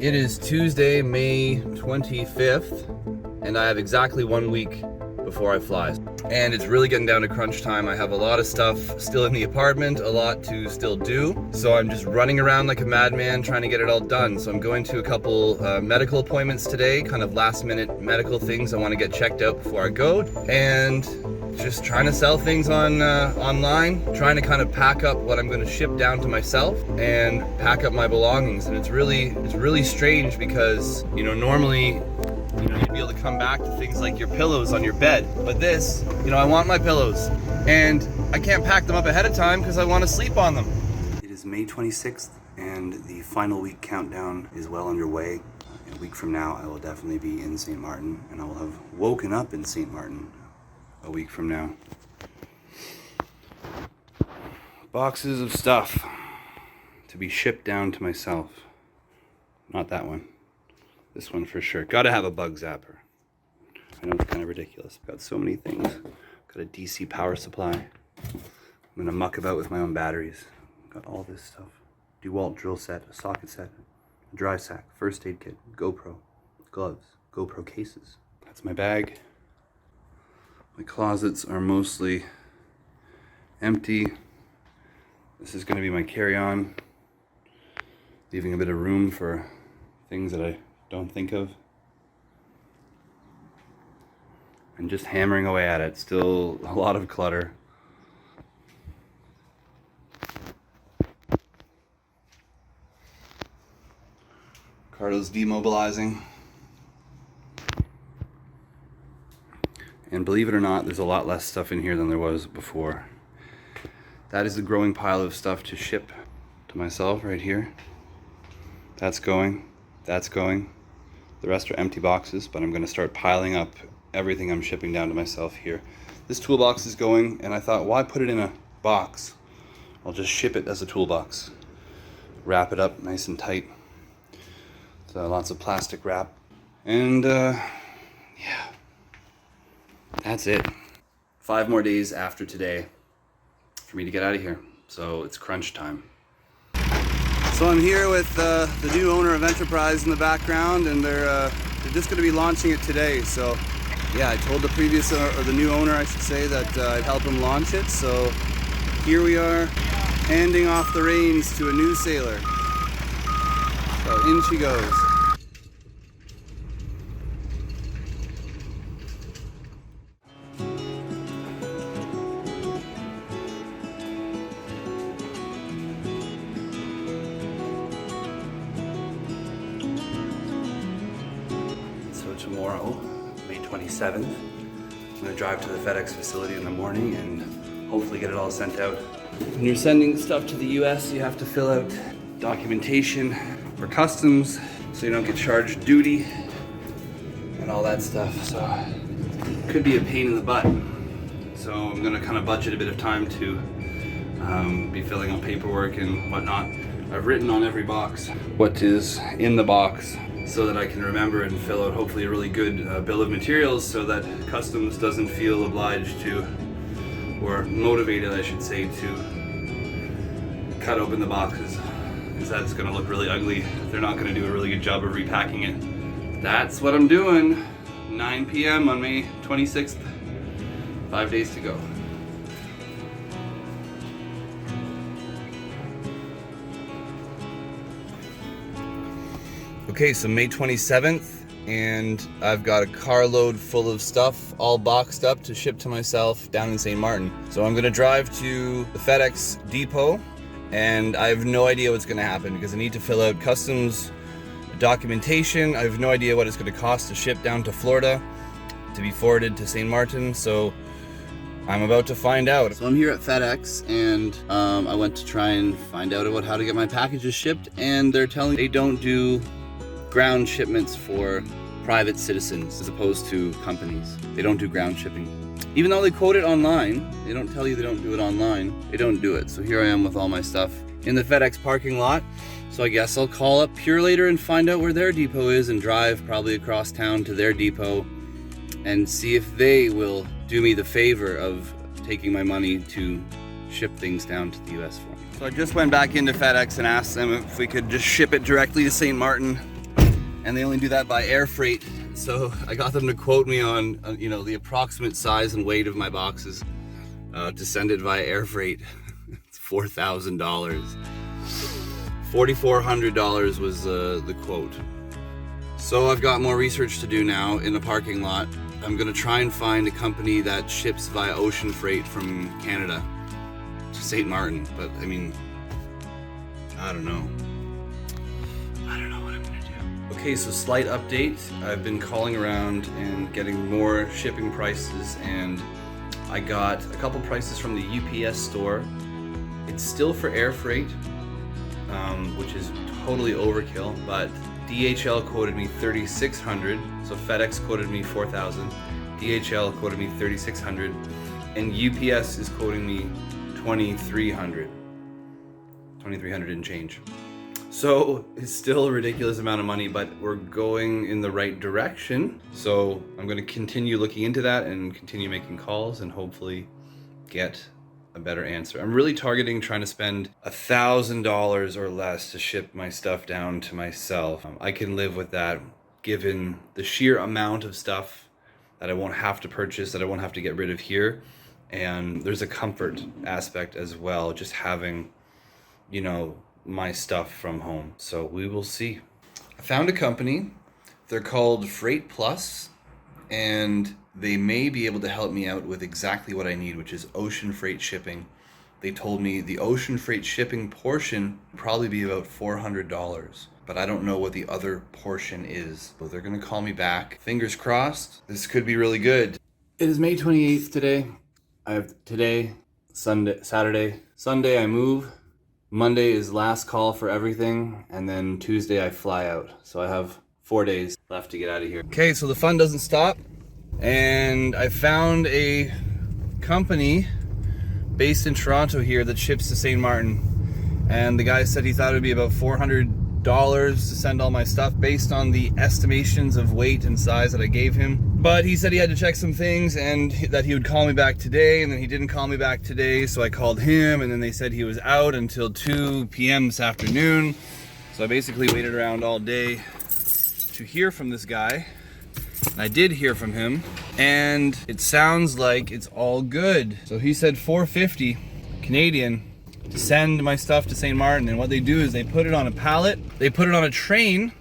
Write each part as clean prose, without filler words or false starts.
It is Tuesday, May 25th, and I have exactly 1 week before I fly. And it's really getting down to crunch time. I have a lot of stuff still in the apartment, a lot to still do. So I'm just running around like a madman trying to get it all done. So I'm going to a couple medical appointments today, kind of last minute medical things I want to get checked out before I go. And just trying to sell things on online, trying to kind of pack up what I'm going to ship down to myself and pack up my belongings. And it's really strange because, you know, normally, you know, you'd be able to come back to things like your pillows on your bed. But this, you know, I want my pillows and I can't pack them up ahead of time because I want to sleep on them. It is May 26th and the final week countdown is well underway. A week from now, I will definitely be in St. Martin, and I will have woken up in St. Martin a week from now. Boxes of stuff to be shipped down to myself. Not that one. This one for sure. Gotta have a bug zapper. I know it's kind of ridiculous. Got so many things. Got a DC power supply. I'm gonna muck about with my own batteries. Got all this stuff. DeWalt drill set, a socket set, a dry sack, first aid kit, GoPro, gloves, GoPro cases. That's my bag. My closets are mostly empty. This is gonna be my carry-on, leaving a bit of room for things that I don't think of. And just hammering away at it. Still a lot of clutter. Cardo's demobilizing. And believe it or not, there's a lot less stuff in here than there was before. That is the growing pile of stuff to ship to myself right here. That's going. That's going. The rest are empty boxes, but I'm going to start piling up everything I'm shipping down to myself here. This toolbox is going, and I thought, why put it in a box? I'll just ship it as a toolbox. Wrap it up nice and tight. So lots of plastic wrap. And yeah, that's it. 5 more days after today for me to get out of here. So it's crunch time. So I'm here with the new owner of Enterprise in the background, and they're just going to be launching it today. So yeah, I told the previous, or the new owner I should say, that I'd help him launch it. So here we are, handing off the reins to a new sailor. So in she goes. Tomorrow, May 27th, I'm going to drive to the FedEx facility in the morning and hopefully get it all sent out. When you're sending stuff to the US, you have to fill out documentation for customs so you don't get charged duty and all that stuff. So it could be a pain in the butt. So I'm going to kind of budget a bit of time to be filling out paperwork and whatnot. I've written on every box what is in the box, so that I can remember and fill out hopefully a really good bill of materials so that customs doesn't feel obliged to, or motivated I should say, to cut open the boxes, because that's going to look really ugly if they're not going to do a really good job of repacking it. That's what I'm doing. 9 p.m. on May 26th. 5 days to go. Okay, so May 27th, and I've got a carload full of stuff all boxed up to ship to myself down in St. Martin. So I'm gonna drive to the FedEx depot, and I have no idea what's gonna happen because I need to fill out customs documentation. I have no idea what it's gonna cost to ship down to Florida to be forwarded to St. Martin, so I'm about to find out. So I'm here at FedEx, and I went to try and find out about how to get my packages shipped, and they're telling me they don't do ground shipments for private citizens as opposed to companies. They don't do ground shipping. Even though they quote it online, they don't tell you they don't do it online. They don't do it. So here I am with all my stuff in the FedEx parking lot. So I guess I'll call up Purelator and find out where their depot is and drive probably across town to their depot and see if they will do me the favor of taking my money to ship things down to the US for me. So I just went back into FedEx and asked them if we could just ship it directly to St. Martin. and they only do that by air freight. So I got them to quote me on you know, the approximate size and weight of my boxes to send it via air freight. It's $4,000. $4,400 was the quote. So I've got more research to do now in the parking lot. I'm gonna try and find a company that ships via ocean freight from Canada to St. Martin, but I mean, I don't know. I don't know what I'm gonna do. Okay, so slight update. I've been calling around and getting more shipping prices, and I got a couple prices from the UPS store. It's still for air freight, which is totally overkill, but DHL quoted me $3,600, so FedEx quoted me $4,000, DHL quoted me $3,600, and UPS is quoting me $2,300 and change. So it's still a ridiculous amount of money, but we're going in the right direction. So I'm going to continue looking into that and continue making calls and hopefully get a better answer. I'm really targeting trying to spend $1,000 or less to ship my stuff down to myself. I can live with that given the sheer amount of stuff that I won't have to purchase, that I won't have to get rid of here. And there's a comfort aspect as well, just having, you know, my stuff from home. So we will see. I found a company. They're called Freight Plus, and they may be able to help me out with exactly what I need, which is ocean freight shipping. They told me the ocean freight shipping portion would probably be about $400, but I don't know what the other portion is. So they're gonna call me back. Fingers crossed, this could be really good. It is May 28th today. I have today, Saturday, Sunday I move. Monday is last call for everything, and then Tuesday I fly out. So I have 4 days left to get out of here. Okay, so the fun doesn't stop. And I found a company based in Toronto here that ships to St. Martin. And the guy said he thought it would be about $400 to send all my stuff based on the estimations of weight and size that I gave him. But he said he had to check some things and that he would call me back today, and then he didn't call me back today, so I called him, and then they said he was out until 2 p.m. this afternoon. So I basically waited around all day to hear from this guy. And I did hear from him, and it sounds like it's all good. So he said $450 Canadian to send my stuff to St. Martin, and what they do is they put it on a pallet, they put it on a train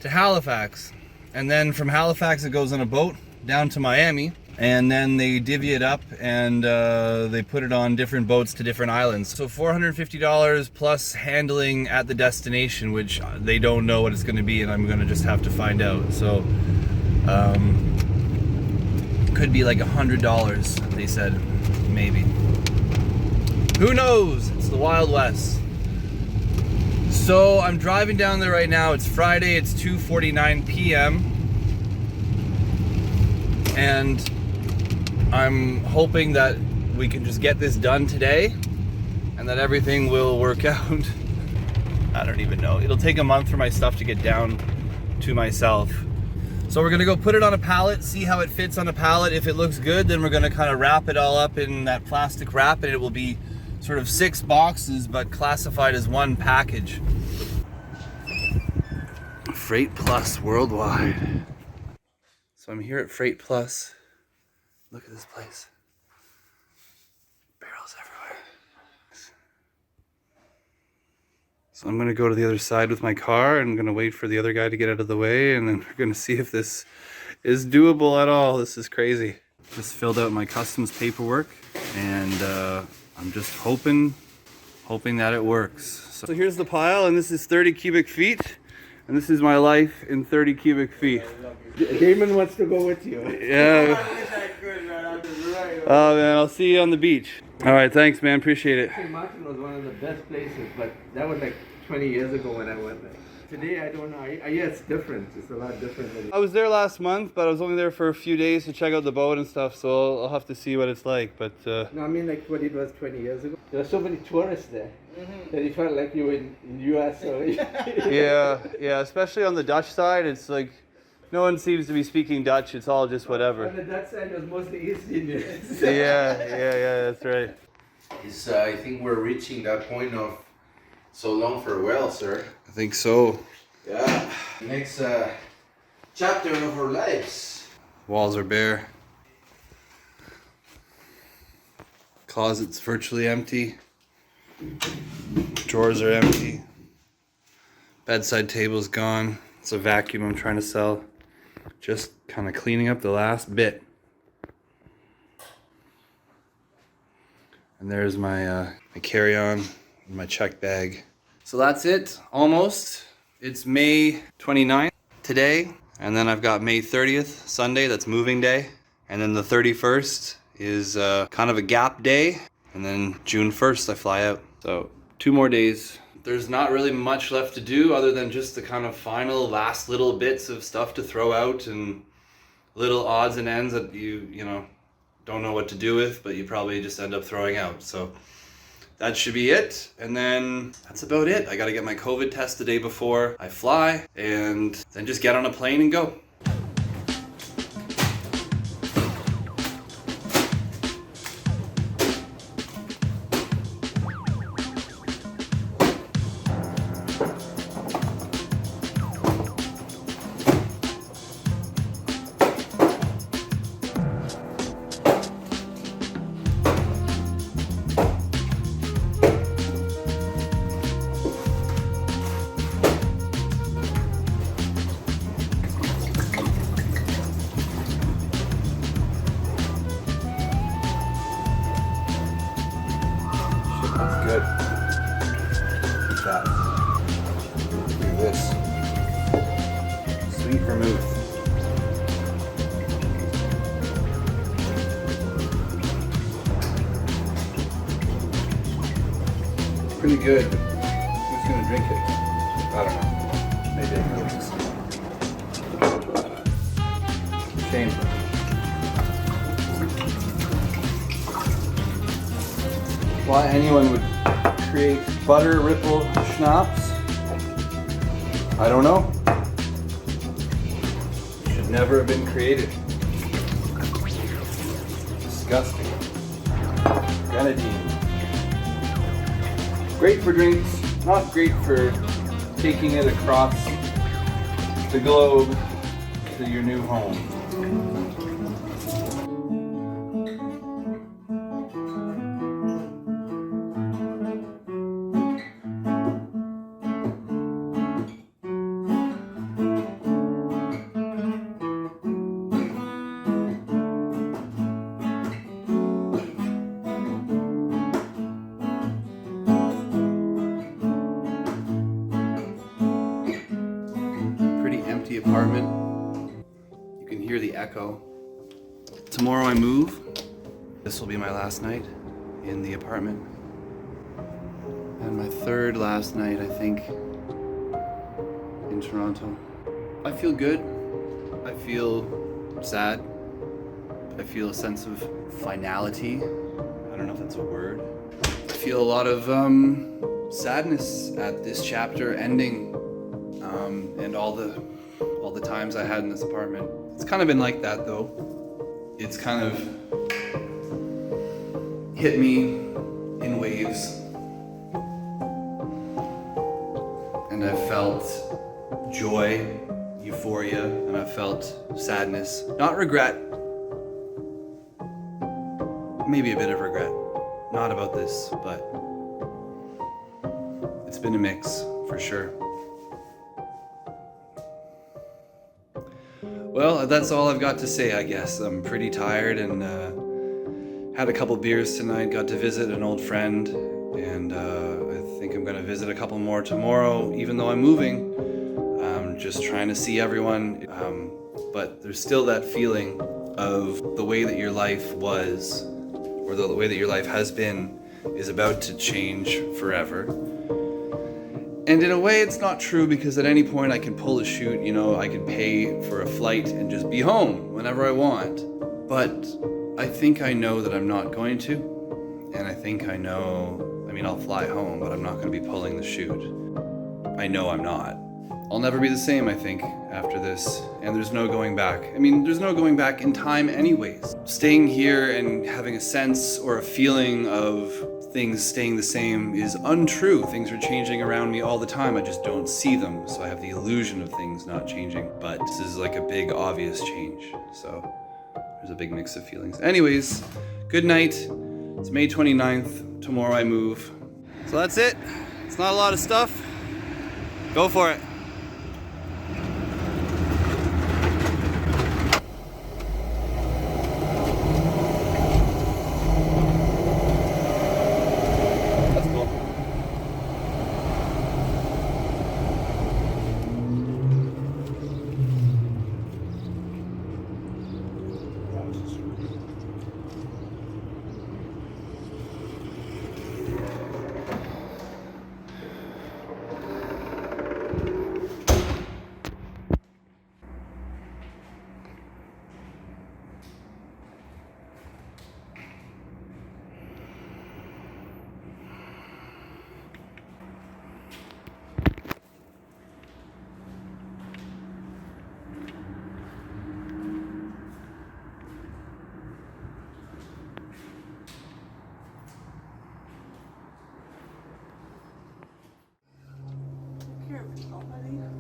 to Halifax, and then from Halifax it goes on a boat down to Miami, and then they divvy it up and they put it on different boats to different islands. So $450 plus handling at the destination, which they don't know what it's going to be, and I'm going to just have to find out. So could be like $100, they said, maybe. Who knows? It's the Wild West. So I'm driving down there right now. It's Friday, it's 2:49 p.m. and I'm hoping that we can just get this done today and that everything will work out. I don't even know. It'll take a month for my stuff to get down to myself. So we're gonna go put it on a pallet, see how it fits on a pallet. If it looks good, then we're gonna kind of wrap it all up in that plastic wrap, and it will be sort of 6 boxes, but classified as one package. Freight Plus worldwide. So I'm here at Freight Plus. Look at this place. Barrels everywhere. So I'm gonna go to the other side with my car, and I'm gonna wait for the other guy to get out of the way, and then we're gonna see if this is doable at all. This is crazy. Just filled out my customs paperwork, and I'm just hoping that it works. So here's the pile, and this is 30 cubic feet, and this is my life in 30 cubic feet. Damon wants to go with you. Yeah. Oh man, I'll see you on the beach. All right, thanks man, appreciate it. St. Martin was one of the best places, but that was like 20 years ago when I went there. Today, I don't know. Yeah, it's different. It's a lot different. I was there last month, but I was only there for a few days to check out the boat and stuff, so I'll have to see what it's like. But no, I mean like what it was 20 years ago. There were so many tourists there that you felt like you were in US or yeah, especially on the Dutch side, it's like no one seems to be speaking Dutch. It's all just whatever. On the Dutch side, it was mostly East Indians. yeah, that's right. I think we're reaching that point of so long farewell, sir. I think so. Yeah. Next chapter of our lives. Walls are bare. Closet's virtually empty. Drawers are empty. Bedside table's gone. It's a vacuum I'm trying to sell. Just kind of cleaning up the last bit. And there's my my carry-on and my check bag. So that's it, almost. It's May 29th today, and then I've got May 30th, Sunday, that's moving day. And then the 31st is kind of a gap day, and then June 1st I fly out. So 2 more days. There's not really much left to do other than just the kind of final last little bits of stuff to throw out and little odds and ends that you know, don't know what to do with, but you probably just end up throwing out. So that should be it. And then that's about it. I gotta get my COVID test the day before I fly and then just get on a plane and go. Good. Look at that. Look at this. Sweet vermouth. Pretty good. Who's gonna drink it? I don't know. Maybe I can give it some. Shame. Why anyone would create butter ripple schnapps, I don't know. Should never have been created. Disgusting. Grenadine. Great for drinks, not great for taking it across the globe to your new home. Apartment. You can hear the echo. Tomorrow I move. This will be my last night in the apartment. And my third last night, I think, in Toronto. I feel good. I feel sad. I feel a sense of finality. I don't know if that's a word. I feel a lot of sadness at this chapter ending, and all the times I had in this apartment. It's kind of been like that though. It's kind of hit me in waves. And I've felt joy, euphoria, and I've felt sadness. Not regret. Maybe a bit of regret. Not about this, but it's been a mix for sure. Well, that's all I've got to say, I guess. I'm pretty tired and had a couple beers tonight, got to visit an old friend, and I think I'm gonna visit a couple more tomorrow, even though I'm moving. I'm just trying to see everyone, but there's still that feeling of the way that your life was, or the way that your life has been, is about to change forever. And in a way, it's not true, because at any point I can pull a shoot, you know, I can pay for a flight and just be home whenever I want. But I think I know that I'm not going to. And I think I know, I mean, I'll fly home, but I'm not going to be pulling the shoot. I know I'm not. I'll never be the same, I think, after this. And there's no going back. I mean, there's no going back in time anyways. Staying here and having a sense or a feeling of things staying the same is untrue. Things are changing around me all the time. I just don't see them. So I have the illusion of things not changing. But this is like a big, obvious change. So there's a big mix of feelings. Anyways, good night. It's May 29th. Tomorrow I move. So that's it. It's not a lot of stuff. Go for it.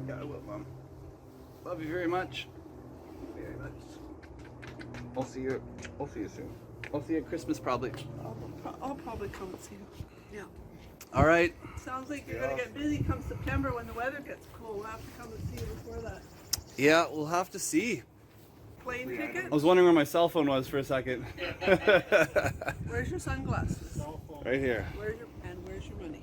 Yeah, I will, Mom. Love you very much. Very much. I'll see you soon. I'll see you at Christmas probably. I'll probably come and see you. Yeah. All right. Sounds like you're gonna get busy come September when the weather gets cool. We'll have to come and see you before that. Yeah, we'll have to see. Plane ticket? I was wondering where my cell phone was for a second. Where's your sunglasses? Right here. Where's your money?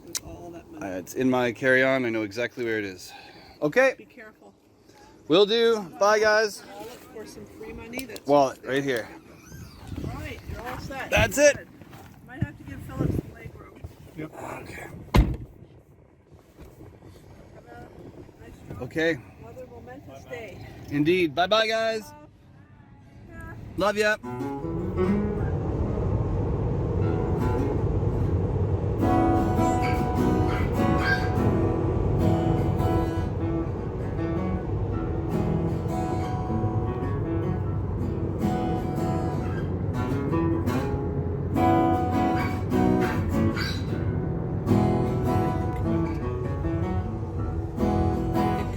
With all that money. It's in my carry-on. I know exactly where it is. Okay. Be careful. Will do. Bye, guys. I'll look for some free money. That's Wallet right here. All right, you're all set. That's it. Good. Might have to give Philip some leg room. Yep. Okay. Have a nice job. Okay. Another momentous day. Indeed. Bye-bye, guys. Yeah. Love ya.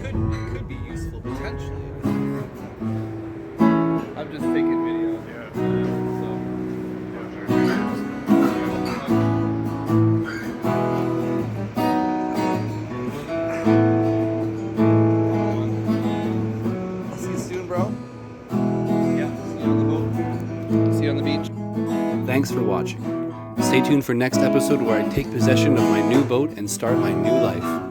It could be useful potentially. I'm just taking video. I'll see you soon, bro. Yeah, see you on the boat. See you on the beach. Thanks for watching. Stay tuned for next episode where I take possession of my new boat and start my new life.